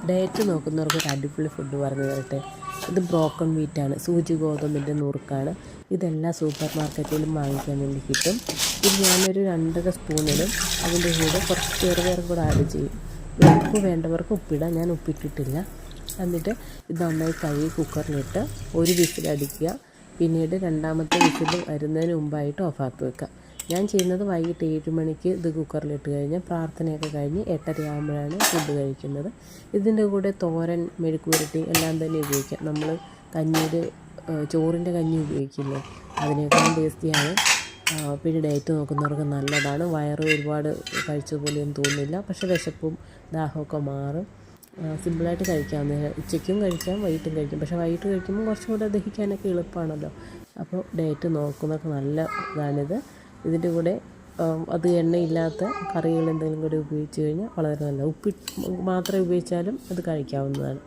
Diet നോക്കുന്നവർക്ക് ഒരു അടിപൊളി food പറഞ്ഞു തരട്ടെ. ഇത് ബ്രോക്കൺ വീറ്റാണ്, സൂചി ഗോതമ്പിൻ്റെ നുറുക്കാണ്. ഇതെല്ലാം സൂപ്പർ മാർക്കറ്റിലും വാങ്ങിക്കാൻ വേണ്ടി കിട്ടും. ഇത് ഞാനൊരു 2.5 സ്പൂണിലും അതിൻ്റെ കൂടെ കുറച്ച് ചെറുപയറും കൂടെ ആഡ് ചെയ്യും. ഉപ്പ് വേണ്ടവർക്ക് ഉപ്പിടാം, ഞാൻ ഉപ്പിട്ടിട്ടില്ല. എന്നിട്ട് ഇത് നന്നായി കഴുകി കുക്കറിലിട്ട് ഒരു വിസിലടിക്കുക. പിന്നീട് രണ്ടാമത്തെ വിസിൽ വരുന്നതിന് മുമ്പായിട്ട് ഓഫാക്കി വെക്കുക. ഞാൻ ചെയ്യുന്നത് വൈകിട്ട് 7 മണിക്ക് ഇത് കുക്കറിലിട്ട് കഴിഞ്ഞ് പ്രാർത്ഥനയൊക്കെ കഴിഞ്ഞ് 8:30 ആകുമ്പോഴാണ് ഫുഡ് കഴിക്കുന്നത്. ഇതിൻ്റെ കൂടെ തോരൻ, മെഴുക്ക് പുരട്ടി എല്ലാം തന്നെ ഉപയോഗിക്കാം. നമ്മൾ ചോറിൻ്റെ കഞ്ഞി ഉപയോഗിക്കില്ലേ, അതിനേക്കാളും ടേസ്റ്റിയാണ്. പിന്നെ ഡയറ്റ് നോക്കുന്നവർക്ക് നല്ലതാണ്. വയറ് ഒരുപാട് കഴിച്ചതുപോലെയൊന്നും തോന്നില്ല, പക്ഷേ വിശപ്പും ദാഹമൊക്കെ മാറും. സിമ്പിളായിട്ട് കഴിക്കാവുന്ന, ഉച്ചയ്ക്കും കഴിക്കാം വൈകിട്ടും കഴിക്കാം. പക്ഷേ വൈകിട്ട് കഴിക്കുമ്പോൾ കുറച്ചും കൂടെ ദഹിക്കാനൊക്കെ എളുപ്പമാണല്ലോ. അപ്പോൾ ഡയറ്റ് നോക്കുന്നവർക്ക് നല്ല ഇതാണിത്. ഇതിൻ്റെ കൂടെ അത് എണ്ണയില്ലാത്ത കറികൾ എന്തെങ്കിലും കൂടി ഉപയോഗിച്ച് കഴിഞ്ഞാൽ വളരെ നല്ല. ഉപ്പ് മാത്രം ഉപയോഗിച്ചാലും അത് കഴിക്കാവുന്നതാണ്.